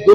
2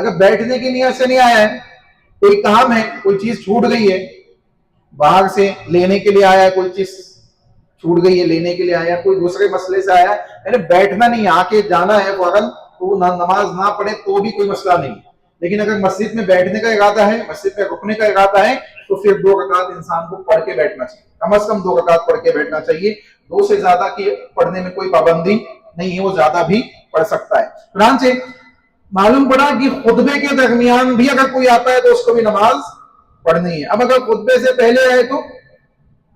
اگر بیٹھنے کی نیت سے نہیں آیا ہے, کوئی کام ہے, کوئی چیز چھوٹ گئی ہے, باہر سے لینے کے لیے آیا ہے, کوئی چیز چھوٹ گئی ہے لینے کے لیے آیا, کوئی دوسرے مسئلے سے آیا, یعنی بیٹھنا نہیں, آ کے جانا ہے فوراً, تو نماز نہ پڑھے تو بھی کوئی مسئلہ نہیں. لیکن اگر مسجد میں بیٹھنے کا ارادہ ہے, مسجد میں رکنے کا ارادہ ہے, تو پھر 2 رکعت انسان کو پڑھ کے بیٹھنا چاہیے, کم از کم 2 رکعت پڑھ کے بیٹھنا چاہیے. 2 سے زیادہ کی پڑھنے میں کوئی پابندی نہیں ہے, وہ زیادہ بھی پڑھ سکتا ہے. چنانچہ معلوم پڑا کہ خطبے کے درمیان بھی اگر کوئی آتا ہے تو اس کو بھی نماز پڑھنی ہے. اب اگر خطبے سے پہلے آئے تو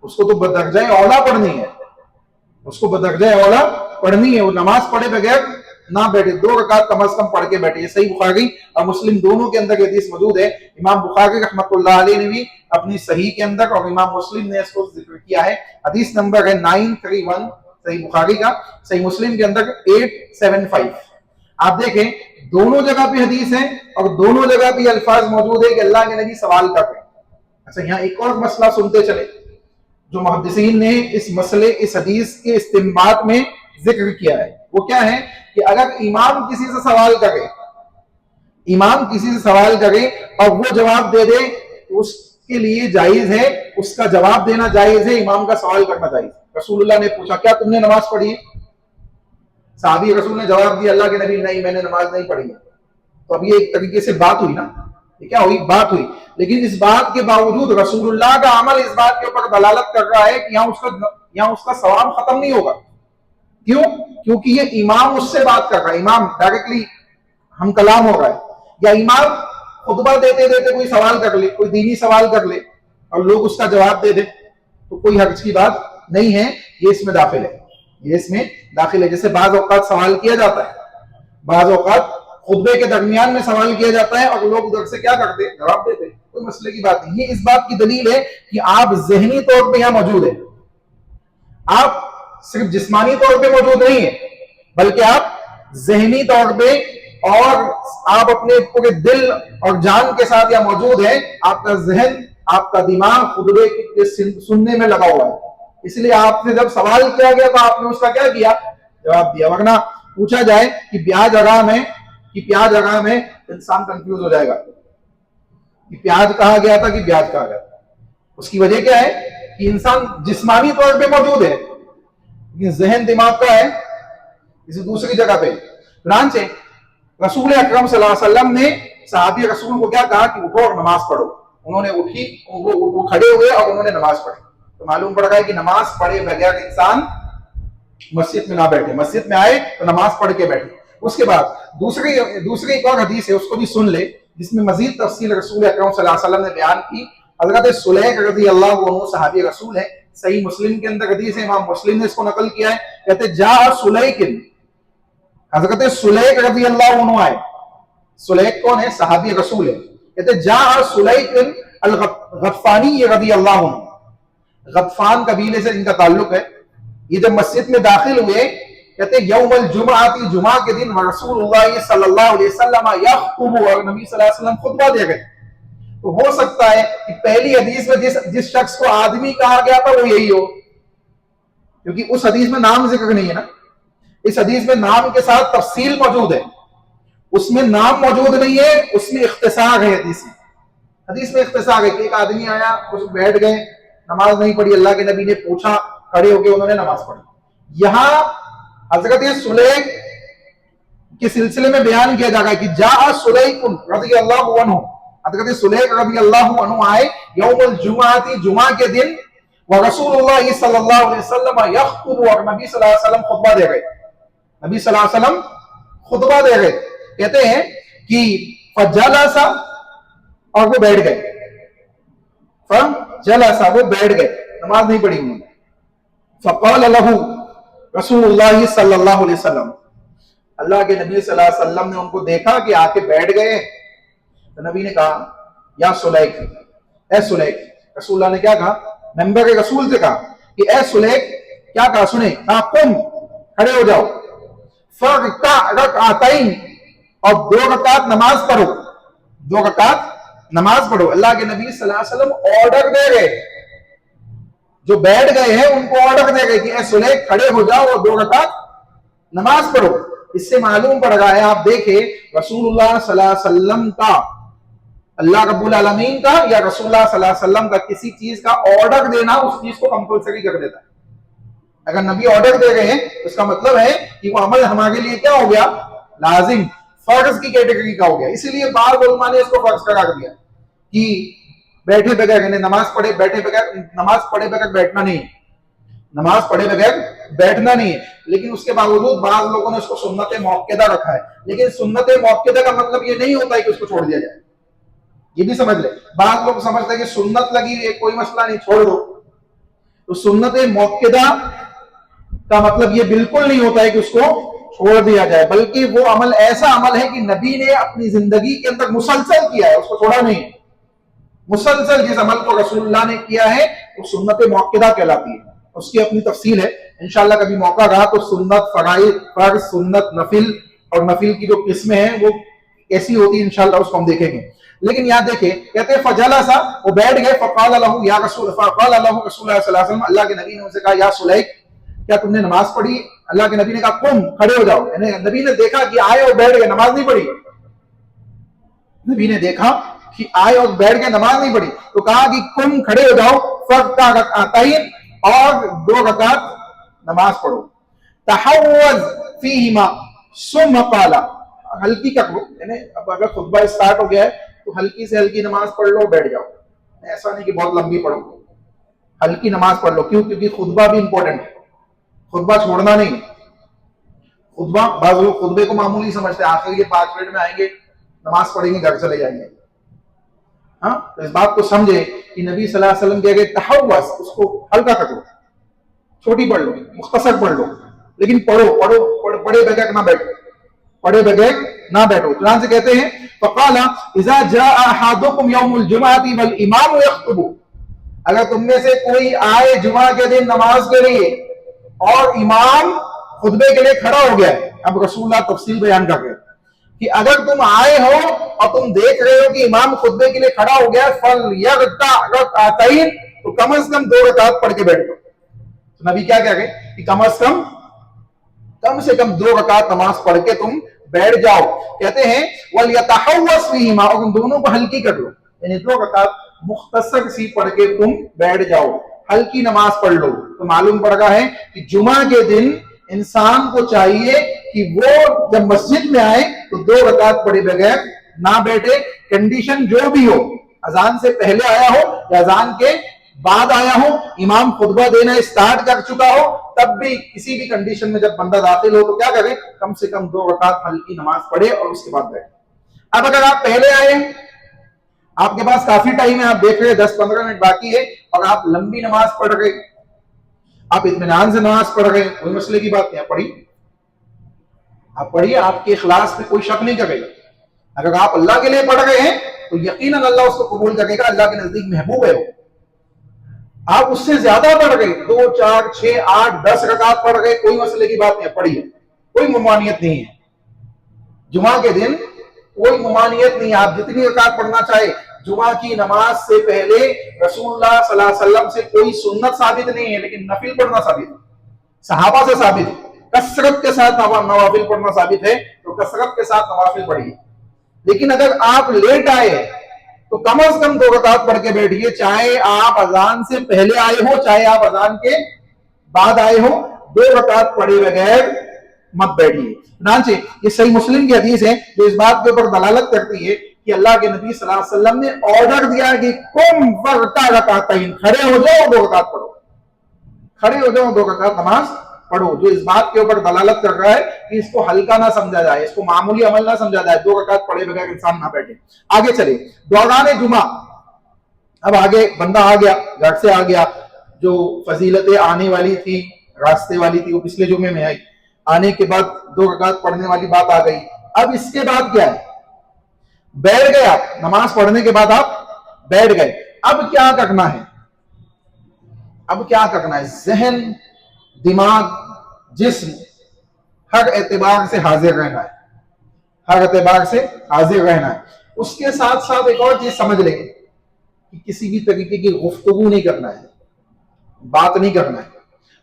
اس کو تو بدرجہ اولا پڑھنی ہے, اس کو بدرجہ اولا پڑھنی ہے, وہ نماز پڑھے بغیر نہ بیٹھے, 2 رکعت کم از کم پڑھ کے بیٹھے. یہ صحیح بخاری اور مسلم دونوں کے اندر یہ حدیث موجود ہے. امام بخاری رحمۃ اللہ علیہ نے بھی اپنی صحیح کے اندر, اور امام مسلم نے اس کو ذکر کیا ہے. حدیث نمبر ہے 931 صحیح بخاری کا, صحیح مسلم کے اندر 875. آپ دیکھیں دونوں جگہ پہ حدیث ہے اور دونوں جگہ پہ الفاظ موجود ہے کہ اللہ کے نبی سوال کر رہے ہیں. اچھا, یہاں ایک اور مسئلہ سنتے چلے جو محدثین نے اس مسئلے, اس حدیث کے استنباط میں ذکر کیا ہے. وہ کیا ہے کہ اگر امام کسی سے سوال کرے, امام کسی سے سوال کرے اور وہ جواب دے دے, اس کے لیے جائز ہے, اس کا جواب دینا جائز ہے, امام کا سوال کرنا جائز. رسول اللہ نے پوچھا کیا تم نے نماز پڑھی ہے؟ صحابی رسول نے جواب دیا اللہ کے نبی نہیں, میں نے نماز نہیں پڑھی ہے. تو اب یہ ایک طریقے سے بات ہوئی نا, یہ کیا ہوئی, بات ہوئی. لیکن اس بات کے باوجود رسول اللہ کا عمل اس بات کے اوپر دلالت کر رہا ہے کہ یہاں اس کا ثواب ختم نہیں ہوگا. کیوں؟ کیونکہ یہ امام اس سے بات کر رہا ہے, امام ڈائریکٹلی ہم کلام ہو رہا ہے. یا امام خطبہ دیتے دیتے کوئی سوال کر لے, کوئی دینی سوال کر لے اور لوگ اس کا جواب دے دیں, تو کوئی حرج کی بات نہیں ہے, یہ اس میں داخل ہے, یہ اس میں داخل ہے. جیسے بعض اوقات سوال کیا جاتا ہے, بعض اوقات خطبے کے درمیان میں سوال کیا جاتا ہے اور لوگ ادھر سے کیا کرتے ہیں, جواب دیتے, کوئی مسئلے کی بات نہیں. یہ اس بات کی دلیل ہے کہ آپ ذہنی طور پہ یہاں موجود ہیں, آپ صرف جسمانی طور پہ موجود نہیں ہیں بلکہ آپ ذہنی طور پہ اور آپ اپنے پورے دل اور جان کے ساتھ یہاں موجود ہیں. آپ کا ذہن, آپ کا دماغ خطبے کے سننے میں لگا ہوا ہے. اس لیے آپ سے جب سوال کیا گیا تو آپ نے اس کا کیا کیا, جواب دیا. ورنہ پوچھا جائے کہ پیاز حرام ہے کہ پیاز حرام ہے, انسان کنفیوز ہو جائے گا کہ پیاز کہا گیا تھا کہ پیاز کہا گیا تھا. اس کی وجہ کیا ہے کہ انسان جسمانی طور پہ موجود ہے لیکن ذہن دماغ کا ہے کسی دوسری جگہ پہ. چنانچہ رسول اکرم صلی اللہ علیہ وسلم نے صحابی رسول کو کیا کہا کہ اٹھو اور نماز پڑھو. انہوں نے اٹھی, وہ کھڑے ہوئے اور انہوں نے نماز پڑھی. تو معلوم پڑ رہا ہے کہ نماز پڑھے بغیر انسان مسجد میں نہ بیٹھے, مسجد میں آئے تو نماز پڑھ کے بیٹھے. اس کے بعد دوسری ایک اور حدیث ہے, اس کو بھی سن لے, جس میں مزید تفصیل رسول اکرم صلی اللہ علیہ وسلم نے بیان کی. حضرت سلیق رضی اللہ عنہ صحابی رسول ہے, صحیح مسلم کے اندر حدیث ہے, امام مسلم نے اس کو نقل کیا ہے. کہتے جاء سلیق, حضرت سلیق رضی اللہ عنہ آئے. سلیق کون ہے؟ صحابی رسول ہے. کہتے جاء سلیق الغطفانی رضی اللہ عنہ, غطفان قبیلے سے ان کا تعلق ہے. یہ جب مسجد میں داخل ہوئے, کہتے یوم الجمعہ, جمعہ کے دن, رسول اللہ صلی اللہ علیہ وسلم یخطب, اور نبی صلی اللہ علیہ وسلم خطبہ دے گئے. تو ہو سکتا ہے کہ پہلی حدیث میں جس شخص کو آدمی کہا گیا تھا وہ یہی ہو, کیونکہ اس حدیث میں نام ذکر نہیں ہے نا. اس حدیث میں نام کے ساتھ تفصیل موجود ہے, اس میں نام موجود نہیں ہے, اس میں اختصار ہے. حدیث میں اختصار ہے کہ ایک آدمی آیا, کچھ بیٹھ گئے, نماز نہیں پڑھی, اللہ کے نبی نے پوچھا, کھڑے ہو کے انہوں نے نماز پڑھی. یہاں حضرت سلیق کے سلسلے میں بیان کیا جا رہا ہے کہ جاء سلیق رضی اللہ عنہ, حضرت سلیق رضی اللہ عنہ آئے یوم الجمعہ, جمعہ کے دن, ورسول اللہ صلی اللہ علیہ وسلم یخطب, اور نبی صلی اللہ علیہ وسلم خطبہ دے گئے. نبی صلی اللہ علیہ وسلم خطبہ دے گئے. کہتے ہیں کہ فجلس, اور وہ بیٹھ گئے. فجلس, وہ بیٹھ گئے, نماز نہیں پڑھی انہوں نے. فقال له رسول اللہ صلی اللہ علیہ وسلم, اللہ کے نبی صلی اللہ علیہ وسلم نے ان کو دیکھا کہ آ کے بیٹھ گئے, تو نبی نے کہا یا سلیق, اے سلیق. رسول اللہ نے کیا کہا, ممبر رسول سے کہا کہ اے سلیق, کیا کہا سنیں, قم, کھڑے ہو جاؤ, فرکع رکعتین, اور 2 رکعت نماز پڑھو, 2 رکعت نماز پڑھو. اللہ کے نبی صلی اللہ علیہ وسلم آرڈر دے گئے, جو بیٹھ گئے ہیں ان کو آرڈر دے گئے کہ اے سلیق کھڑے ہو جاؤ اور 2 رکعت نماز پڑھو. اس سے معلوم پڑ رہا ہے، آپ دیکھیں رسول اللہ صلی اللہ علیہ وسلم کا، اللہ رب العالمین کا یا رسول اللہ صلی اللہ علیہ وسلم کا کسی چیز کا آرڈر دینا اس چیز کو کمپلسری کر دیتا ہے۔ اگر نبی آرڈر دے رہے ہیں اس کا مطلب ہے کہ وہ عمل ہمارے لیے کیا ہو گیا؟ لازم، فرض کی کیٹیگری کا ہو گیا۔ اسی لیے بعض علماء نے اس کو فرض قرار دیا کہ بیٹھے بغیر، یعنی نماز پڑھے بیٹھے بغیر، نماز پڑھے بغیر بیٹھنا نہیں ہے، نماز پڑھے بغیر بیٹھنا نہیں ہے۔ لیکن اس کے باوجود بعض لوگوں نے اس کو سنت موقدہ رکھا ہے، لیکن سنت موقدہ کا مطلب یہ نہیں ہوتا ہے کہ اس کو چھوڑ دیا جائے، یہ بھی سمجھ لیں۔ بعض لوگ سمجھتے ہیں کہ سنت لگی ہے کوئی مسئلہ نہیں، چھوڑ دو، تو سنت موقدہ کا مطلب یہ بالکل نہیں ہوتا ہے کہ اس کو چھوڑ دیا جائے، بلکہ وہ عمل ایسا عمل ہے کہ نبی نے اپنی زندگی کے اندر مسلسل کیا ہے، اس کو چھوڑا نہیں ہے۔ مسلسل جس عمل کو رسول اللہ نے کیا ہے وہ سنت موقدہ کہلاتی ہے، اس کی اپنی تفصیل ہے، انشاءاللہ کبھی موقع رہا تو سنت، فرائض، فرض، سنت، نفل، اور نفل کی جو قسمیں ہیں وہ کیسی ہوتی ہیں انشاءاللہ اس کو ہم دیکھیں گے۔ لیکن یہاں دیکھیں، کہتے ہیں فجلسا، وہ بیٹھ گئے، فقال له یا رسول، فقال له رسول اللہ صلی اللہ علیہ وسلم، اللہ کے نبی نے ان سے کہا یا سلیک، کیا تم نے نماز پڑھی؟ اللہ کے نبی نے کہا قم، کھڑے ہو جاؤ، یعنی نبی نے دیکھا کہ آئے اور بیٹھ گئے، نماز نہیں پڑھی، نبی نے دیکھا کہ آئے اور بیٹھ گئے، نماز نہیں پڑھی، تو کہا کہ قم، کھڑے ہو جاؤ، فرقع رکعتین، اور 2 رکعت نماز پڑھو، تحوز فیہما ثم قال، ہلکی کر لو، یعنی اب اگر خطبہ اسٹارٹ ہو گیا ہے تو ہلکی سے ہلکی نماز پڑھ لو، بیٹھ جاؤ، ایسا نہیں کہ بہت لمبی پڑھو، ہلکی نماز پڑھ لو، کیوں؟ کیونکہ خطبہ بھی امپورٹنٹ ہے، خطبہ چھوڑنا نہیں۔ خطبہ، بعض لوگ خطبے کو معمولی سمجھتے ہیں، آخر یہ 5 منٹ میں آئیں گے، نماز پڑھیں گے، گھر چلے جائیں گے۔ ہاں، تو اس بات کو سمجھے کہ نبی صلی اللہ علیہ وسلم کہہ گئے تحوّس، اس کو ہلکا کر لو، چھوٹی پڑھ لو، مختصر پڑھ لو، لیکن پڑھو، پڑھے بغیر نہ بیٹھو، پڑھے بغیر نہ بیٹھو۔ چنانچہ کہتے ہیں فقال اذا جاء احدكم يوم الجمعة والامام يخطب، اگر تم میں سے کوئی آئے جمعہ کے دن نماز کے لیے اور امام خطبے کے لیے کھڑا ہو گیا ہے، اب رسول اللہ تفصیل بیان کر رہے ہیں کہ اگر تم آئے ہو اور تم دیکھ رہے ہو کہ امام خطبے کے لیے کھڑا ہو گیا، فَلْيَرْكَعْ رَكْعَتَيْنِ، تو کم از کم 2 رکعت پڑھ کے بیٹھ جاؤ۔ نبی کیا کہہ رہے کہ کم سے کم 2 رکعت نماز پڑھ کے تم بیٹھ جاؤ۔ کہتے ہیں وَلْيَتَحَوَّسْ فِيهِمَا، اور ان دونوں کو ہلکی کر لو، یعنی 2 رکعت مختصر سی پڑھ کے تم بیٹھ جاؤ، ہلکی نماز پڑھ لو۔ تو معلوم پڑ رہا ہے کہ جمعہ کے دن انسان کو چاہیے کہ وہ جب مسجد میں آئے تو 2 رکعت پڑھے بغیر نہ بیٹھے، کنڈیشن جو بھی ہو، اذان سے پہلے آیا ہو یا اذان کے بعد آیا ہو، امام خطبہ دینا اسٹارٹ کر چکا ہو، تب بھی کسی بھی کنڈیشن میں جب بندہ داخل ہو تو کیا کرے؟ کم سے کم 2 رکعت ہلکی نماز پڑھے اور اس کے بعد بیٹھے۔ اب اگر آپ پہلے آئے، آپ کے پاس کافی ٹائم ہے، آپ دیکھ رہے 10-15 منٹ باقی ہے اور آپ لمبی نماز پڑھ رہے، آپ اطمینان سے نماز پڑھ رہے، کوئی مسئلے کی بات نہیں، آپ پڑھیے، آپ کے اخلاص پہ کوئی شک نہیں کرے گا۔ اگر آپ اللہ کے لیے پڑھ رہے ہیں تو یقیناً اللہ اس کو قبول کرے گا، اللہ کے نزدیک محبوب ہے وہ۔ آپ اس سے زیادہ پڑھ گئے، 2، 4، 6، 8، 10 رکعت پڑھ گئے، کوئی مسئلے کی بات نہیں، پڑھیے، کوئی ممانعت نہیں ہے۔ جمعہ کے دن کوئی ممانعت نہیں ہے، آپ جتنی رکعت پڑھنا چاہے۔ جمعہ کی نماز سے پہلے رسول اللہ صلی اللہ علیہ وسلم سے کوئی سنت ثابت نہیں ہے، لیکن نفل پڑھنا ثابت ہے، صحابہ سے ثابت ہے، کثرت کے ساتھ نوافل پڑھنا ثابت ہے، تو کثرت کے ساتھ نوافل پڑھیے۔ لیکن اگر آپ لیٹ آئے تو کم از کم 2 رکعت پڑھ کے بیٹھیے، چاہے آپ اذان سے پہلے آئے ہو چاہے آپ اذان کے بعد آئے ہو، 2 رکعت پڑھے بغیر مت بیٹھیے۔ چنانچہ یہ صحیح مسلم کی حدیث ہے جو اس بات کے اوپر دلالت کرتی ہے کہ اللہ کے نبی صلی اللہ علیہ وسلم نے آرڈر دیا کہ قم فارکع رکعتین، کھڑے ہو جاؤ 2 رکعت پڑھو، کھڑے ہو جاؤ 2 رکعت نماز پڑھو، جو اس بات کے اوپر دلالت کر رہا ہے کہ اس کو ہلکا نہ سمجھا جائے، اس کو معمولی عمل نہ سمجھا جائے، 2 رکعت پڑھے بغیر انسان نہ بیٹھے۔ آگے چلے، دوران جمعہ، اب آگے بندہ آ گیا، گھر سے آ گیا، جو فضیلتیں آنے والی تھی، راستے والی تھی، وہ پچھلے جمعے میں آئی، آنے کے بعد 2 رکعت پڑھنے والی بات آ گئی۔ اب اس کے بعد کیا ہے؟ بیٹھ گئے آپ، نماز پڑھنے کے بعد آپ بیٹھ گئے، اب کیا کرنا ہے؟ اب کیا کرنا ہے؟ ذہن، دماغ، جسم، ہر اعتبار سے حاضر رہنا ہے، ہر اعتبار سے حاضر رہنا ہے۔ اس کے ساتھ ساتھ ایک اور چیز سمجھ لیں کہ کسی بھی طریقے کی گفتگو نہیں کرنا ہے، بات نہیں کرنا ہے،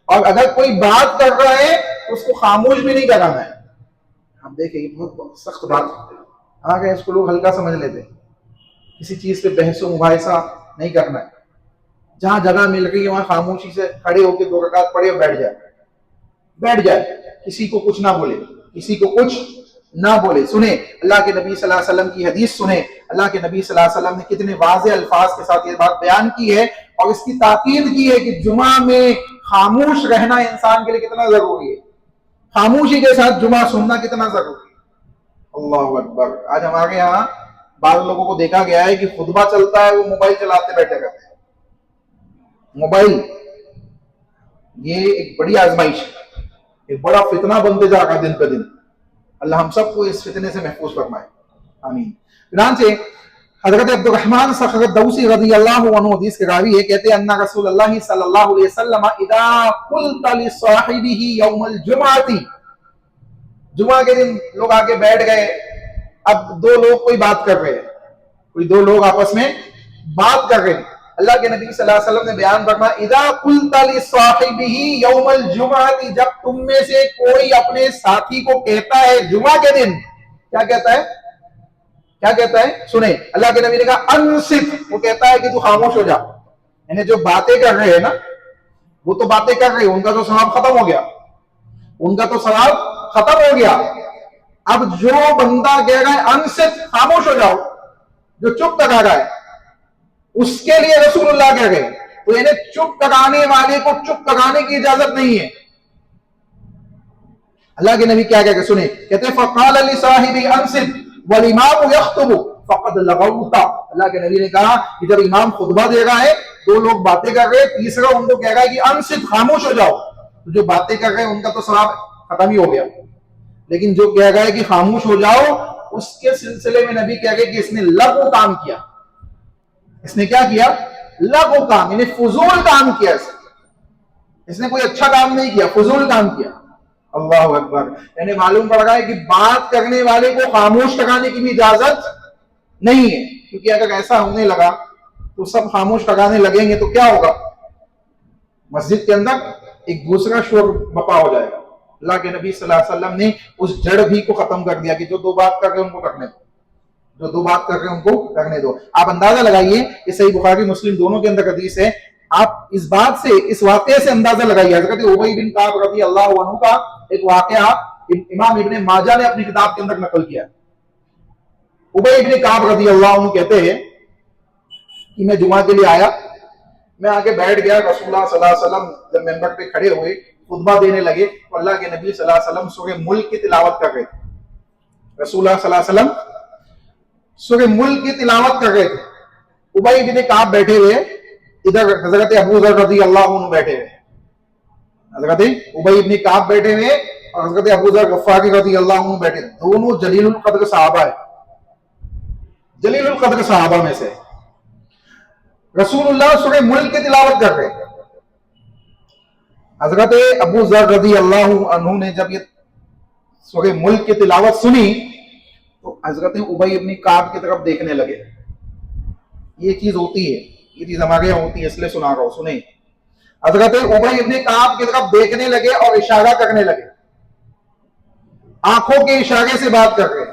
اور اگر کوئی بات کر رہا ہے تو اس کو خاموش بھی نہیں کرانا ہے۔ اب دیکھیں یہ بہت سخت بات آ گئے، اس کو لوگ ہلکا سمجھ لیتے ہیں. کسی چیز پہ بحث و مباحثہ نہیں کرنا ہے. جہاں جگہ مل گئی وہاں خاموشی سے کھڑے ہو کے 2 رکعت پڑھے اور بیٹھ جائے. کسی کو کچھ نہ بولے، کسی کو کچھ نہ بولے. سنیں اللہ کے نبی صلی اللہ علیہ وسلم کی حدیث سنیں. اللہ کے نبی صلی اللہ علیہ وسلم نے کتنے واضح الفاظ کے ساتھ یہ بات بیان کی ہے اور اس کی تاکید کی ہے کہ جمعہ میں خاموش رہنا انسان کے لیے کتنا ضروری ہے. خاموشی کے ساتھ جمعہ سننا کتنا ضروری ہے. اللہ اکبر. آج ہمارے یہاں بعض لوگوں کو دیکھا گیا ہے کہ خطبہ چلتا ہے وہ موبائل چلاتے بیٹھے رہتے ہیں. موبائل یہ ایک بڑی آزمائش ہے، ایک بڑا فتنہ بنتے جا رہا ہے دن پہ دن. اللہ ہم سب کو اس فتنے سے محفوظ فرمائے، آمین. چنانچہ حضرت عبد الرحمن صخر الدوسی رضی اللہ عنہ حدیث کے راوی ہے، کہتے ہیں ان رسول اللہ صلی اللہ علیہ وسلم اذا قلت لصاحبہ یوم الجمعہ، جمعہ کے دن لوگ آگے بیٹھ گئے. اب 2 لوگ کوئی بات کر رہے ہیں، کوئی 2 لوگ آپس میں بات کر رہے ہیں. اللہ کے نبی صلی اللہ علیہ وسلم نے بیان فرمایا اذا قلت لصاحبہ یوم الجمعہ، جب تم میں سے کوئی اپنے ساتھی کو کہتا ہے جمعہ کے دن، کیا کہتا ہے؟ کیا کہتا ہے؟ سنیں اللہ کے نبی نے کہا انصت، وہ کہتا ہے کہ تو خاموش ہو جا. یعنی جو باتیں کر رہے ہیں نا وہ تو باتیں کر رہے ہیں، ان کا تو ثواب ختم ہو گیا، ان کا تو ثواب ختم ہو گیا. اب جو بندہ کہہ رہا ہے انصت، خاموش ہو جاؤ، جو چپ کرا رہا ہے اس کے لیے رسول اللہ کہہ گئے. تو یعنی چپ کرانے والے کو چپ کرانے کی اجازت نہیں ہے. اللہ کے نبی کیا کہہ گئے سنیں، کہتے ہیں فقال لصاحبی انصت والامام یخطب فقد لغوت. اللہ کے نبی نے کہا کہ جب امام خطبہ دے رہا ہے 2 لوگ باتیں کر رہے ہیں، تیسرا ان کو کہہ رہا ہے کہ انصت، خاموش ہو جاؤ. تو جو باتیں کر رہے ہیں ان کا تو ثواب ختم ہی ہو گیا، لیکن جو کہہ رہا ہے کہ خاموش ہو جاؤ اس کے سلسلے میں نبی کہہ گئے کہ اس نے لغو کام کیا. اس نے کیا کیا؟ لغو کام، یعنی فضول کام کیا. اس نے کوئی اچھا کام نہیں کیا، فضول کام کیا. اللہ اکبر. یعنی معلوم پڑ رہا ہے کہ بات کرنے والے کو خاموش کرانے کی بھی اجازت نہیں ہے، کیونکہ اگر ایسا ہونے لگا تو سب خاموش کرانے لگیں گے تو کیا ہوگا؟ مسجد کے اندر ایک دوسرا شور بپا ہو جائے گا. اللہ کے نبی صلی اللہ علیہ وسلم نے اس جڑ بھی کو ختم کر دیا کہ جو 2 بات کر رہے ہیں ان کو کرنے دو، جو 2 بات کر رہے ہیں ان کو کرنے دو. آپ اندازہ لگائیے کہ صحیح بخاری مسلم دونوں کے اندر حدیث ہے. آپ اس بات سے، اس واقعے سے اندازہ لگائیے. حضرت ابی بن کعب رضی اللہ عنہ کا ایک واقعہ امام ابن ماجہ نے اپنی کتاب کے اندر نقل کیا. ابی بن کعب رضی اللہ عنہ کہتے ہیں کہ میں جمعہ کے لیے آیا، میں آگے بیٹھ گیا. رسول اللہ صلی اللہ علیہ وسلم جب منبر پہ کھڑے ہوئے خطبہ دینے لگے تو اللہ کے نبی صلی اللہ علیہ وسلم سورہ ملک کی تلاوت کر رہے تھے. رسول اللہ صلی اللہ علیہ وسلم سورہ ملک کی تلاوت کر رہے تھے. ابی بن کعب بیٹھے ہوئے، ادھر حضرت ابو ذر رضی اللہ عنہ بیٹھے ہوئے. حضرت ابی بن کعب بیٹھے ہوئے اور حضرت ابو ذر غفاری رضی اللہ عنہ بیٹھے. دونوں جلیل القدر صحابہ ہے، جلیل القدر صحابہ میں سے. رسول اللہ سورہ ملک کی تلاوت کر رہے. حضرت ابو ذر رضی اللہ عنہ نے جب یہ سورہ ملک کی تلاوت سنی تو حضرت ابی بن کعب کی طرف دیکھنے لگے. یہ چیز ہوتی ہے، یہ چیز ہمارے یہاں ہوتی ہے، اس لیے سنا رہا ہوں، سنیں. حضرت ابی بن کعب کی طرف دیکھنے لگے اور اشارہ کرنے لگے، آنکھوں کے اشارے سے بات کر رہے.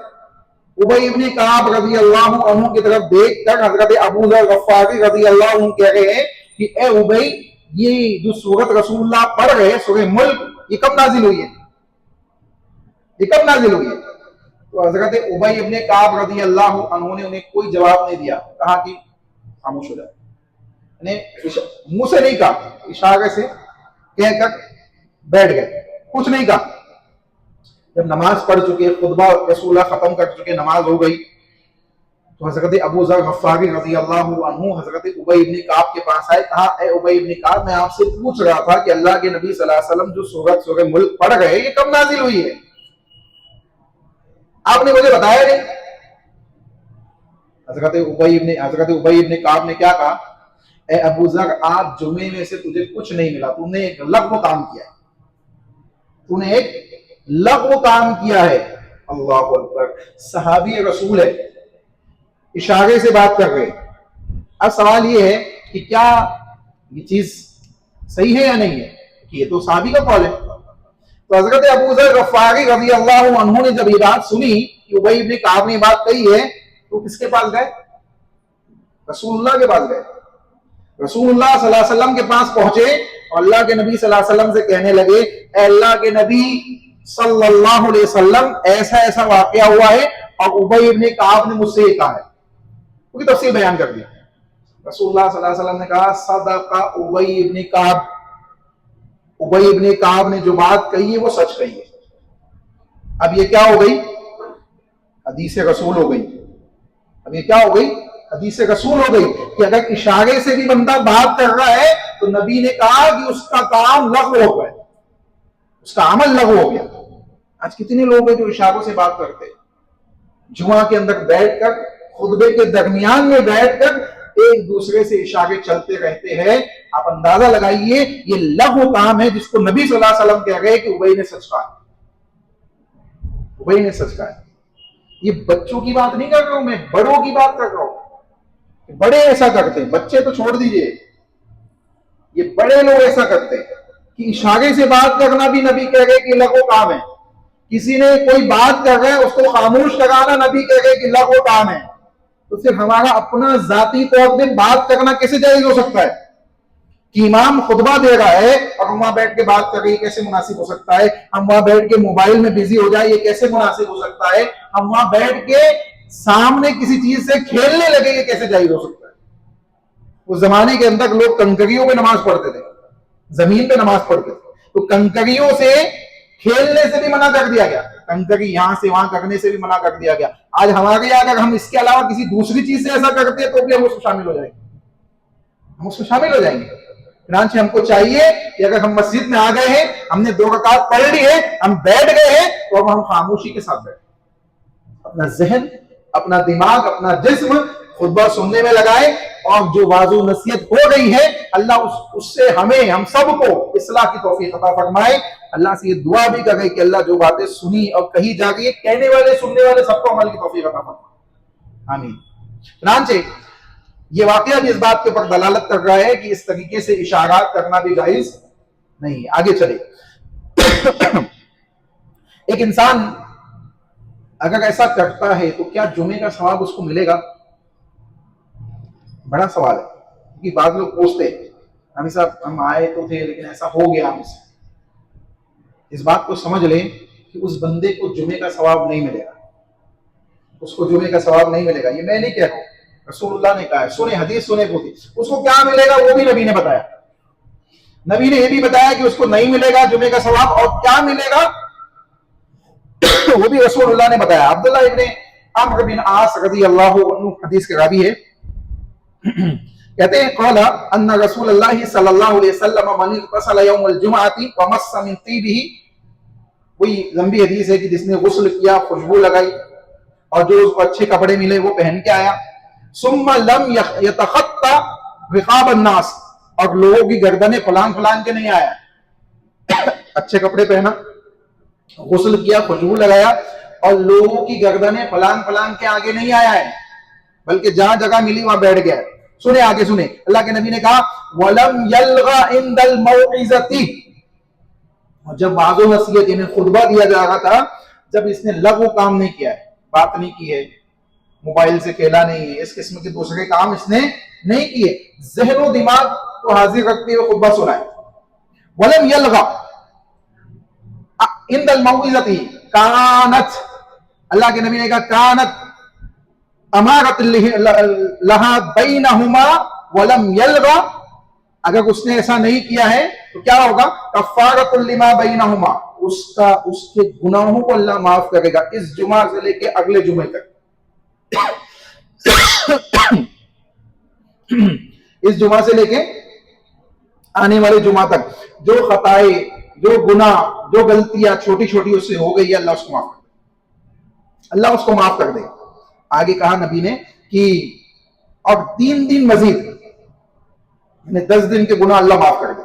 ابی بن کعب رضی اللہ عنہ کی طرف دیکھ کر حضرت ابو ذر غفاری رضی اللہ عنہ کہہ رہے ہیں کہ اے ابی، یہ جو سورت رسول اللہ پڑھ رہے سورہ ملک، یہ کب نازل ہوئی ہے؟ یہ کب نازل ہوئی ہے؟ تو حضرت ابی بن کعب رضی اللہ عنہ نے انہیں کوئی جواب نہیں دیا، کہا کہ خاموش ہو جائے. منہ سے نہیں کہا، اشارے سے کہہ کر بیٹھ گئے، کچھ نہیں کہا. جب نماز پڑھ چکے، خطبہ رسول اللہ ختم کر چکے، نماز ہو گئی تو حضرت ابو ذر غفاری رضی اللہ عنہ حضرت ابی بن کعب کے پاس آئے. کہا اے ابی بن کعب، میں آپ سے پوچھ رہا تھا کہ اللہ کے نبی صلی اللہ علیہ وسلم جو سورت سورہ ملک پڑھ رہے یہ کب نازل ہوئی ہے؟ آپ نے مجھے بتایا نہیں. حضرت ابی بن کعب نے کیا کہا؟ اے ابو ذر، آج جمعے میں سے تجھے کچھ نہیں ملا، تو نے ایک لغو کام کیا ہے، تو نے ایک لغو کام کیا ہے. اللہ اکبر. صحابی رسول ہے، اشارے سے بات کر رہے. اب سوال یہ ہے کہ کیا یہ چیز صحیح ہے یا نہیں ہے؟ کہ یہ تو صحابی کا قول ہے. تو حضرت ابو ذر غفاری رضی اللہ عنہ نے جب یہ بات سنی کہ ابی ابن کعب نے بات کہی ہے تو کس کے پاس گئے؟ رسول اللہ کے پاس گئے. رسول اللہ صلی اللہ علیہ وسلم کے پاس پہنچے اور اللہ کے نبی صلی اللہ علیہ وسلم سے کہنے لگے اے اللہ کے نبی صلی اللہ علیہ وسلم ایسا ایسا واقعہ ہوا ہے اور ابی ابن کعب نے مجھ سے یہ کہا ہے. اس کی تفصیل بیان کر دیا. رسول اللہ صلی اللہ علیہ وسلم نے کہا صدق ابی ابن کعب. ابی ابن کعب نے جو بات کہی ہے وہ سچ کہی ہے. اب یہ کیا ہو گئی؟ حدیث رسول ہو گئی. اب یہ کیا ہو گئی؟ حدیث رسول ہو گئی کہ اگر اشارے سے بھی بندہ بات کر رہا ہے تو نبی نے کہا کہ اس کا کام لغو ہو گیا, اس کا عمل لغو ہو گیا. آج کتنے لوگ ہیں جو اشاروں سے بات کرتے ہیں, جمعہ کے اندر بیٹھ کر خطبے کے درمیان میں بیٹھ کر ایک دوسرے سے اشارے چلتے رہتے ہیں. آپ اندازہ لگائیے یہ لغو کام ہے جس کو نبی صلی اللہ علیہ وسلم کہہ گئے کہ ابی نے سچ کہا, ابی نے سچ کہا. یہ بچوں کی بات نہیں کر رہا ہوں میں, بڑوں کی بات کر رہا ہوں. بڑے ایسا کرتے ہیں, بچے تو چھوڑ دیجئے, یہ بڑے لوگ ایسا کرتے ہیں کہ اشارے سے بات کرنا بھی نبی کہہ گئے کہ لغو کام ہے. کسی نے کوئی بات کر رہا ہے اس کو خاموش کرانا نبی کہہ گئے کہ لغو کام ہے. تو پھر ہمارا اپنا ذاتی طور پہ بات کرنا کیسے جائز ہو سکتا ہے کہ امام خطبہ دے رہا ہے اور ہم وہاں بیٹھ کے بات کر رہے ہیں, کیسے مناسب ہو سکتا ہے؟ ہم وہاں بیٹھ کے موبائل میں بزی ہو جائے, یہ کیسے مناسب ہو سکتا ہے؟ ہم وہاں بیٹھ کے سامنے کسی چیز سے کھیلنے لگے, یہ کیسے جائز ہو سکتا ہے؟ اس زمانے کے اندر لوگ کنکریوں پہ نماز پڑھتے تھے, زمین پہ نماز پڑھتے تھے, تو کنکریوں سے کھیلنے سے بھی منع کر دیا گیا, کنکری یہاں سے وہاں کرنے سے بھی منع کر دیا گیا. آج ہمارے یہاں اگر ہم اس کے علاوہ کسی دوسری چیز سے ایسا کرتے ہیں تو بھی ہم اس کو شامل ہو جائیں گے, ہم اس کو شامل ہو جائیں گے. چنانچہ ہم کو چاہیے کہ اگر ہم مسجد میں آ گئے ہیں, ہم نے 2 رکعت پڑھ لی ہے, ہم بیٹھ گئے ہیں, تو اب ہم خاموشی کے ساتھ بیٹھیں, اپنا ذہن, اپنا دماغ, اپنا جسم خطبہ سننے میں لگائے, اور جو واضح نصیحت ہو گئی ہے اللہ اس سے ہمیں, ہم سب کو اصلاح کی توفیق عطا فرمائے. اللہ سے یہ دعا بھی کرے کہ اللہ جو باتیں سنی اور کہی جا رہی ہے, کہنے والے سننے والے سب کو عمل کی توفیق عطا فرمائے, آمین. چنانچہ یہ واقعہ بھی اس بات کے اوپر دلالت کر رہا ہے کہ اس طریقے سے اشارات کرنا بھی جائز نہیں. آگے چلے. ایک انسان اگر ایسا کرتا ہے تو کیا جمعے کا ثواب اس کو ملے گا؟ بڑا سوال ہے, کیونکہ بعض لوگ پوچھتے ہیں ہمیں صاحب ہم آئے تو تھے لیکن ایسا ہو گیا ہم سے. اس بات کو سمجھ لیں کہ اس بندے کو جمعے کا ثواب نہیں ملے گا, اس کو جمعے کا ثواب نہیں ملے گا. یہ میں نہیں کہہ رہا ہوں, رسول اللہ نے کہا ہے, سنے حدیث سنے پوری. اس کو کیا ملے گا وہ بھی نبی نے بتایا. نبی نے یہ بھی بتایا کہ اس کو نہیں ملے گا جمعے کا ثواب, اور کیا ملے گا وہ بھی رسول اللہ نے بتایا. عبداللہ ابن عمرو بن عاص رضی اللہ عنہ حدیث کے راوی ہے, کہتے ہیں قال ان رسول اللہ صلی اللہ علیہ وسلم من اغتسل یوم الجمعۃ ومس من طیبہ, وہی لمبی حدیث ہے کہ جس نے غسل کیا, خوشبو لگائی, اور جو اس کو اچھے کپڑے ملے وہ پہن کے آیا, ثم لم يتخطى رقاب الناس, اور لوگوں کی گردنیں پھلان پھلان کے نہیں آیا, اچھے کپڑے پہنا, غسل کیا, خوشبو لگایا, اور لوگوں کی گردنیں پھلان پھلان کے آگے نہیں آیا ہے, بلکہ جہاں جگہ ملی وہاں بیٹھ گیا. سنے آگے سنے, اللہ کے نبی نے کہا وَلَمْ يَلْغَ عِنْدَ الْمَوْعِظَةِ, اور جب وعظ و نصیحت یعنی خطبہ دیا جا رہا تھا, جب اس نے لغو کام نہیں کیا ہے, بات نہیں کی ہے, موبائل سے کھیلا نہیں ہے, اس قسم کے دوسرے کام اس نے نہیں کیے, ذہن و دماغ کو حاضر رکھتے ہوئے خطبہ سنائے. وَلَمْ يَلْغَ عِنْدَ الْمَوْعِظَةِ كَانَتْ, اللہ کے نبی نے کہا کانت امارت لہا بینہما ولم یلغا, اگر اس نے ایسا نہیں کیا ہے تو کیا ہوگا؟ کفارۃ لما بینہما, اس کے گناہوں کو اللہ معاف کرے گا اس جمعہ سے لے کے اگلے جمعے تک. اس جمعہ سے لے کے آنے والے جمعہ تک جو خطائیں, جو گناہ, جو غلطیاں چھوٹی چھوٹی اس سے ہو گئی, اللہ اس کو معاف کر دے, اللہ اس کو معاف کر دے. آگے کہا نبی نے کہ اور 3 دن مزید, یعنی 10 دن کے گناہ اللہ معاف کر دے,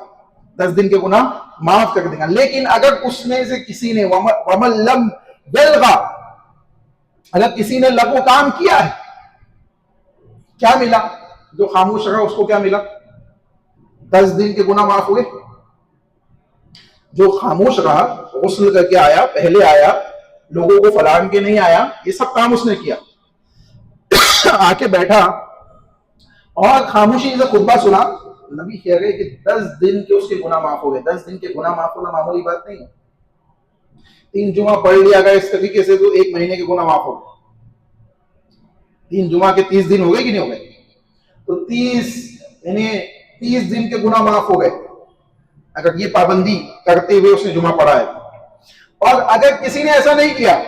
10 دن کے گناہ معاف کر دے گا. لیکن اگر اس میں سے کسی نے وَمَن لَمْ يَلْغَ, اگر کسی نے لغو کام کیا ہے, کیا ملا؟ جو خاموش رہا اس کو کیا ملا؟ 10 دن کے گناہ معاف ہوئے. جو خاموش رہا، غسل کر کے آیا، پہلے آیا، لوگوں کو فلان کے نہیں آیا، یہ سب کام اس نے کیا، آ کے بیٹھا اور خاموشی سے خطبہ سنا، نبی کہہ رہے کہ 10 دن کے اس کے گناہ معاف ہو گئے۔ 10 دن کے گناہ معاف ہونا معمولی بات نہیں ہے۔ 3 جمعہ پڑھ لیا گیا اس طریقے سے تو 1 مہینے کے گناہ معاف ہو گئے۔ 3 جمعہ کے 30 دن ہو گئے کہ نہیں ہو گئے؟ تو 30 دن کے گناہ معاف ہو گئے اگر یہ پابندی کرتے ہوئے اس نے جمعہ پڑھا ہے۔ اور اگر کسی نے ایسا نہیں کیا،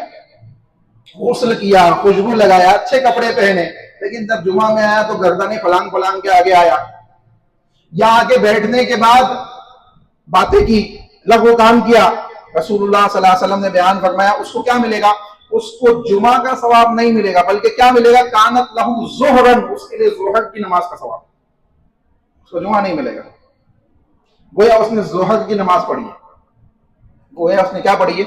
غسل کیا، خوشبو لگایا، اچھے کپڑے پہنے، لیکن جب جمعہ میں آیا تو گردنیں پھلانگ پھلانگ کے آگے آیا، یا آگے بیٹھنے کے بعد باتیں کی، لغو کام کیا، رسول اللہ صلی اللہ علیہ وسلم نے بیان فرمایا اس کو کیا ملے گا؟ اس کو جمعہ کا ثواب نہیں ملے گا، بلکہ کیا ملے گا؟ کانت لہو ظہرن، اس کے لیے ظہر کی نماز کا ثواب، اس کو جمعہ نہیں ملے گا۔ گویا اس نے ظہر کی نماز پڑھی ہے، گویا اس نے کیا پڑھی ہے؟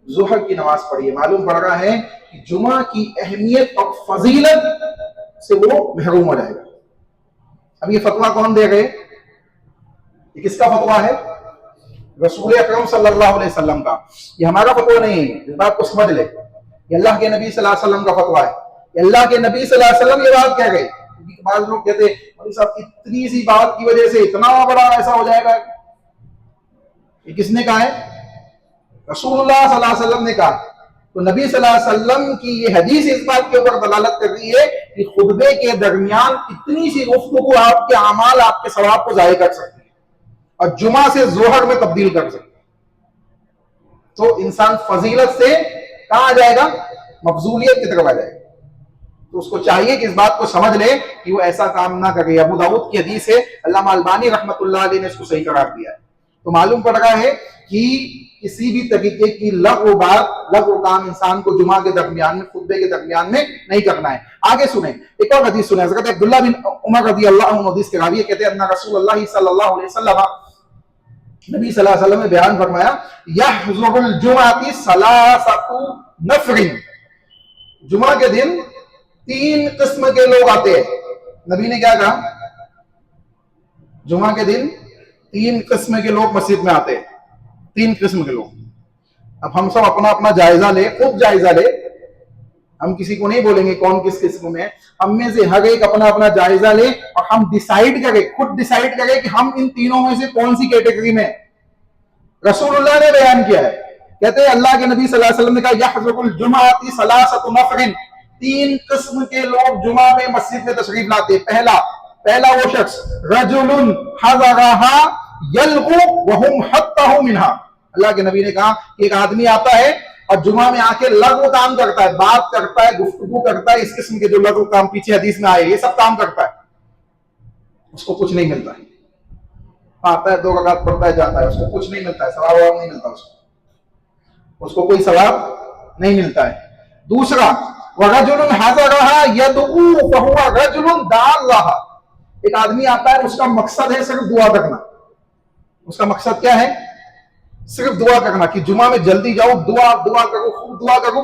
ظہر کی نماز پڑھی ہے۔ معلوم پڑ رہا ہے کہ جمعہ کی اہمیت اور فضیلت سے وہ محروم ہو جائے گا۔ اب یہ فتویٰ کون دے گئے؟ یہ کس کا فتویٰ ہے؟ رسول اکرم صلی اللہ علیہ وسلم کا۔ یہ ہمارا فتویٰ نہیں ہے، اس بات کو سمجھ لے، یہ اللہ کے نبی صلی اللہ علیہ وسلم کا فتویٰ ہے۔ یہ اللہ کے نبی صلی اللہ علیہ وسلم یہ بات کہہ گئے۔ بعض لوگ کہتے ہیں مولوی صاحب اتنی سی بات کی وجہ سے اتنا بڑا ایسا ہو جائے گا، یہ کس نے کہا ہے؟ رسول اللہ صلی اللہ علیہ وسلم نے کہا۔ تو نبی صلی اللہ علیہ وسلم کی یہ حدیث اس بات کے اوپر دلالت کر رہی ہے کہ خطبے کے درمیان اتنی سی گفتگو آپ کے اعمال، آپ کے ثواب کو ضائع کر سکتی ہے اور جمعہ سے ظہر میں تبدیل کر سکتی ہے۔ تو انسان فضیلت سے کہاں آ جائے گا؟ مفضولیت کی طرف آ جائے گا۔ تو اس کو چاہیے کہ اس بات کو سمجھ لے کہ وہ ایسا کام نہ کرے۔ ابو داؤد کی حدیث ہے، علامہ البانی رحمۃ اللہ علیہ نے اس کو صحیح قرار دیا ہے۔ تو معلوم پڑ رہا ہے کہ کسی بھی طریقے کی لغو بات، لغو کام انسان کو جمعہ کے درمیان میں، خطبے کے درمیان میں نہیں کرنا ہے۔ آگے سنیں، ایک اور حدیث سنیں، حضرت عبداللہ بن عمر رضی اللہ عنہ حدیث کے راوی کہتے ہیں ان رسول اللہ صلی اللہ علیہ وسلم، نبی صلی اللہ علیہ وسلم نے بیان فرمایا یحضر الجمعۃ ثلاثۃ نفر، جمعہ کے دن 3 قسم کے لوگ آتے ہیں۔ نبی نے کیا کہا؟ جمعہ کے دن 3 قسم کے لوگ مسجد میں آتے ہیں، 3 قسم کے لوگ۔ اب ہم سب اپنا اپنا جائزہ لے، خود جائزہ لے، ہم کسی کو نہیں بولیں گے کون کس قسم میں، ہم میں سے ہر ایک اپنا اپنا جائزہ لے اور ہم ڈیسائیڈ کریں، خود ڈیسائیڈ کریں کہ ہم ان تینوں میں سے کون سی کیٹیگری میں۔ رسول اللہ نے بیان کیا ہے، کہتے ہیں اللہ کے نبی صلی اللہ علیہ وسلم نے کہا یحضر الجمعۃ ثلاثۃ نفر، 3 قسم کے لوگ جمعہ میں مسجد میں تشریف لاتے۔ پہلا وہ شخص رجل حضرها یلغو وهم حتہ منہا، اللہ کے نبی نے کہا کہ ایک آدمی آتا ہے اور جمعہ میں آ کے لغو کام کرتا ہے، بات کرتا ہے، گفتگو کرتا ہے، اس قسم کے جو لغو کام پیچھے حدیث میں آئے یہ سب کام کرتا ہے، اس کو کچھ نہیں ملتا ہے، آتا ہے 2 رکعت پڑھتا ہے جاتا ہے، اس کو کچھ نہیں ملتا ہے، ثواب نہیں ملتا، اس کو کوئی ثواب نہیں ملتا ہے۔ دوسرا وَرَجُلٌ حَضَرَهَا يَدْعُو فَهُوَ رَجُلٌ دَعَا اللَّهَ، ایک آدمی آتا ہے اس کا مقصد ہے صرف دعا کرنا، اس کا مقصد کیا ہے؟ صرف دعا کرنا، کہ جمعہ میں جلدی جاؤ، دعا کرو، خوب دعا کرو،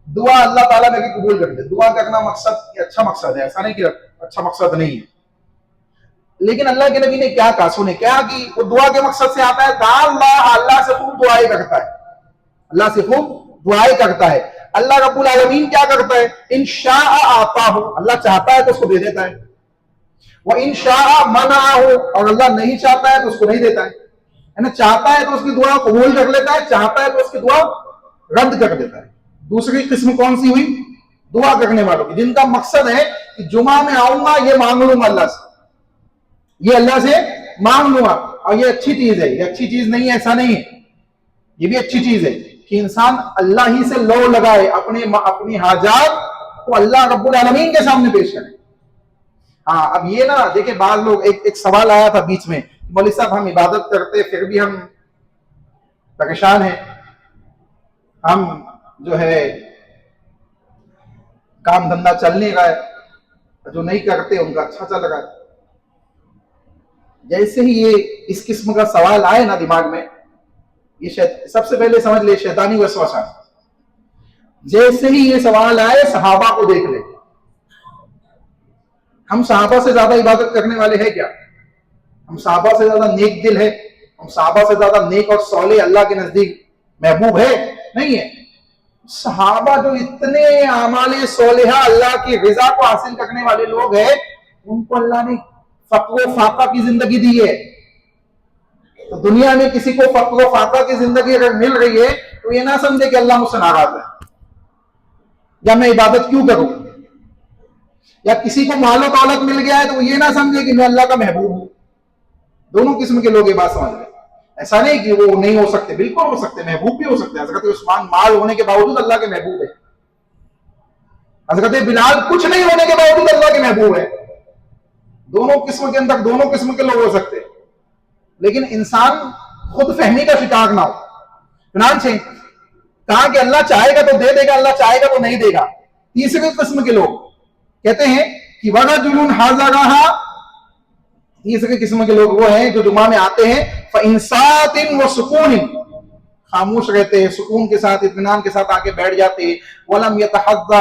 دعا اللہ تعالیٰ میری قبول کر دے۔ دعا کرنا مقصد یہ اچھا مقصد ہے، ایسا نہیں کہ اچھا مقصد نہیں ہے، لیکن اللہ کے نبی نے کیا کہا؟ سنیں کیا کہ وہ دعا کے مقصد سے آتا ہے، دعا اللہ، اللہ سے خوب دعائیں کرتا ہے، اللہ سے خوب دعائیں کرتا ہے۔ اللہ رب العالمین کیا کرتا ہے؟ ان شاء آتا ہو، اللہ چاہتا ہے تو اس کو دے دیتا ہے، وہ ان شاء منع ہو، اور اللہ نہیں چاہتا ہے تو اس کو نہیں دیتا ہے، چاہتا ہے تو اس کی دعا قبول کر لیتا ہے، چاہتا ہے تو اس کی دعا رد کر دیتا ہے۔ دوسری قسم کون سی ہوئی؟ دعا کرنے والوں کی، جن کا مقصد ہے کہ جمعہ میں آؤں گا، یہ مانگ لوں گا اللہ سے، یہ اللہ سے مانگ لوں گا، اور یہ اچھی چیز ہے، یہ اچھی چیز نہیں ہے ایسا نہیں ہے، یہ بھی اچھی چیز ہے کہ انسان اللہ ہی سے لو لگائے، اپنی حاجات کو اللہ رب العالمین کے سامنے پیش کرے۔ ہاں اب یہ نا دیکھیں، بعض لوگ، ایک سوال آیا تھا بیچ میں، مولوی صاحب ہم عبادت کرتے پھر بھی ہم پریشان ہیں، ہم جو ہے کام دھندا چل نہیں رہا ہے، جو نہیں کرتے ان کا اچھا چل رہا ہے۔ جیسے ہی یہ اس قسم کا سوال آئے نا دماغ میں، یہ سب سے پہلے سمجھ لے شیطانی وسوسہ۔ جیسے ہی یہ سوال آئے صحابہ کو دیکھ لے، ہم صحابہ سے زیادہ عبادت کرنے والے ہیں کیا؟ ہم صحابہ سے زیادہ نیک دل ہے ہم صحابہ سے زیادہ نیک اور صالح اللہ کے نزدیک محبوب ہے؟ نہیں ہے. صحابہ جو اتنے اعمال صالحہ اللہ کی رضا کو حاصل کرنے والے لوگ ہیں، ان کو اللہ نے فقر و فاقہ کی زندگی دی ہے. تو دنیا میں کسی کو فقر و فاقہ کی زندگی اگر مل رہی ہے تو یہ نہ سمجھے کہ اللہ مجھ سے ناراض ہے یا میں عبادت کیوں کروں. یا کسی کو مال و دولت مل گیا ہے تو وہ یہ نہ سمجھے کہ میں اللہ کا محبوب ہوں. دونوں قسم کے لوگ یہ بات سمجھ رہے ہیں. ایسا نہیں کہ وہ نہیں ہو سکتے، بالکل ہو سکتے، محبوب بھی ہو سکتے ہیں. حضرت عثمان مال ہونے کے باوجود اللہ کے محبوب ہے. حضرت بلال کچھ نہیں ہونے کے باوجود اللہ کے محبوب ہے. دونوں قسم کے اندر دونوں قسم کے لوگ ہو سکتے ہیں، لیکن انسان خود فہمی کا شکار نہ ہو. چنانچہ کہا کہ اللہ چاہے گا تو دے دے گا، اللہ چاہے گا تو نہیں دے گا. تیسری قسم کے لوگ کہتے ہیں کہ وَرَجُلٌ حَذَرَهَا، تیسری قسم کے لوگ وہ ہیں جو جمعہ میں آتے ہیں فَإِنْسَاتٍ وَسُكُونٍ، خاموش رہتے ہیں، سکون کے ساتھ اطمینان کے ساتھ آ کے بیٹھ جاتے ہیں. وَلَمْ يَتَحَذَّى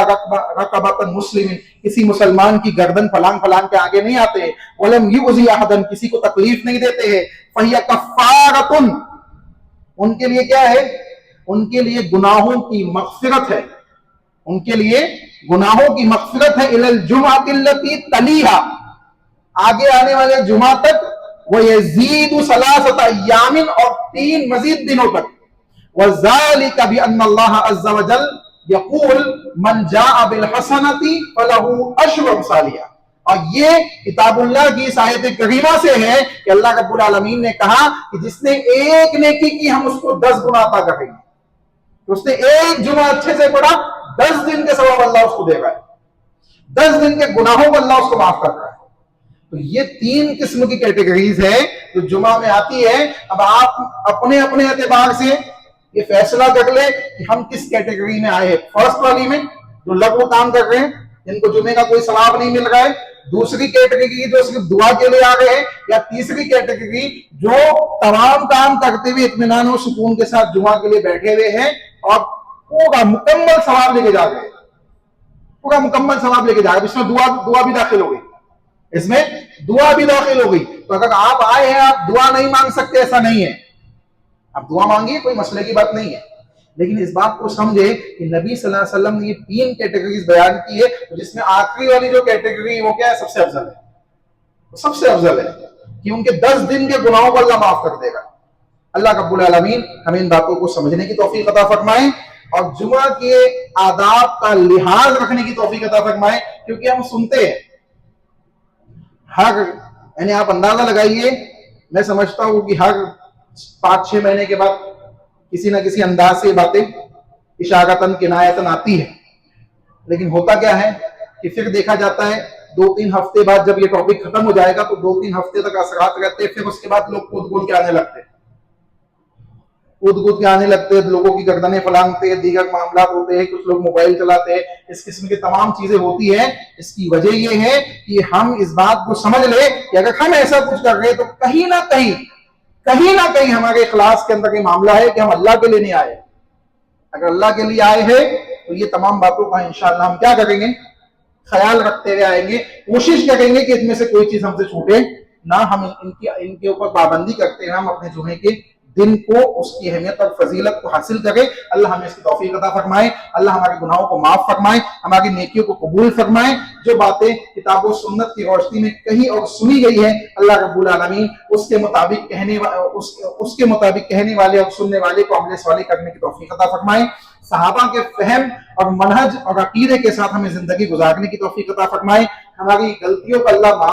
رَقَبَةً مُسْلِمٍ، کسی مسلمان کی گردن پھلانگ پھلانگ کے آگے نہیں آتے ہیں. وَلَمْ يُؤْذِي أَحَدًا، کسی کو تکلیف نہیں دیتے ہیں. فَهِيَ كَفَّارَةٌ، ان کے لیے کیا ہے؟ ان کے لیے گناہوں کی مغفرت ہے. ان کے لیے گناہوں کی مغفرت ہے. إِلَى الْجُمْعَةِ الَّتِي تَلِيهَا، آگے آنے والے جمعہ تک. وَيَزِيدُ ثَلَاثَةَ أَيَّامٍ، اور 3 مزید دنوں تک. وَذَلِكَ بِأَنَّ اللَّهَ عَزَّ وَجَلَّ يَقُولُ مَنْ جَاءَ بِالْحَسَنَةِ فَلَهُ عَشْرُ أَمْثَالِهَا. اور یہ کتاب اللہ کی اس آیت کریمہ سے ہے کہ اللہ رب العالمین نے کہا کہ جس نے ایک نیکی کی ہم اس کو 10 گنا عطا کریں گے. اس نے ایک جمعہ اچھے سے پڑھا، 10 دن کے ثواب اللہ اس کو دے گا. 10 دن کے گناہوں کو اللہ اس کو معاف کر رہا ہے. تو یہ 3 قسم کی کیٹیگریز ہے جو جمعہ میں آتی ہے. اب آپ اپنے اپنے اعتبار سے یہ فیصلہ کر لیں کہ ہم کس کیٹیگری میں آئے ہیں. فرسٹ والی میں جو لغو کام کر رہے ہیں، جن کو جمعے کا کوئی ثواب نہیں مل رہا ہے. دوسری کیٹیگری جو صرف دعا کے لیے آ رہے ہیں. یا تیسری کیٹیگری جو تمام کام کرتے ہوئے اطمینان و سکون کے ساتھ جمعہ کے لیے بیٹھے ہوئے ہیں اور پورا مکمل ثواب لے کے جا رہے ہیں. پورا مکمل ثواب لے کے جا رہے ہیں. اس میں دعا بھی داخل ہو گئی، اس میں دعا بھی داخل ہو گئی. تو اگر آپ آئے ہیں آپ دعا نہیں مانگ سکتے، ایسا نہیں ہے. آپ دعا مانگیے، کوئی مسئلے کی بات نہیں ہے، لیکن اس بات کو سمجھے کہ نبی صلی اللہ علیہ وسلم نے یہ 3 کیٹیگریز بیان کی ہے، جس میں آخری والی جو کیٹیگری وہ کیا ہے؟ سب سے افضل ہے. سب سے افضل ہے کہ ان کے 10 دن کے گناہوں کو اللہ معاف کر دے گا. اللہ رب العالمین ہمیں ان باتوں کو سمجھنے کی توفیق عطا فرمائے اور جمعہ کے آداب کا لحاظ رکھنے کی توفیق عطا فرمائے. کیونکہ ہم سنتے ہیں یعنی آپ اندازہ لگائیے، میں سمجھتا ہوں کہ ہر 5-6 مہینے کے بعد کسی نہ کسی انداز سے باتیں اشارتاً کنایتاً آتی ہے. لیکن ہوتا کیا ہے کہ پھر دیکھا جاتا ہے 2-3 ہفتے بعد جب یہ ٹاپک ختم ہو جائے گا تو 2-3 ہفتے تک اثرات رہتے ہیں. پھر اس کے بعد لوگ کود کے آنے لگتے ہیں، لوگوں کی گردنیں پھلانگتے ہیں، دیگر معاملات ہوتے ہیں، کچھ لوگ موبائل چلاتے ہیں. اس قسم کی تمام چیزیں ہوتی ہیں. اس کی وجہ یہ ہے کہ ہم اس بات کو سمجھ لیں کہ اگر ہم ایسا کچھ کر رہے ہیں تو کہیں نہ کہیں ہمارے اخلاص کے اندر یہ معاملہ ہے کہ ہم اللہ کے لیے نہیں آئے. اگر اللہ کے لیے آئے ہیں تو یہ تمام باتوں کا انشاءاللہ ہم کیا کریں گے؟ خیال رکھتے ہوئے آئیں گے. کوشش کریں گے کہ اس میں سے کوئی چیز ہم سے چھوٹے نہ. ہم ان کے اوپر پابندی کرتے ہیں، ہم اپنے جمعے کے دن کو اس کی اہمیت اور فضیلت کو حاصل کرے. اللہ ہمیں اس کی توفیق عطا فرمائے. اللہ ہمارے گناہوں کو معاف فرمائے، ہماری نیکیوں کو قبول فرمائے. جو باتیں کتاب و سنت کی روشنی میں کہیں اور سنی گئی ہے، اللہ رب العالمین اس کے مطابق کہنے والے اور سننے والے کو عمل صالح کرنے کی توفیق عطا فرمائے. صحابہ کے فہم اور منہج اور عقیدے کے ساتھ ہمیں زندگی گزارنے کی توفیق عطا فرمائے. ہماری غلطیوں کو اللہ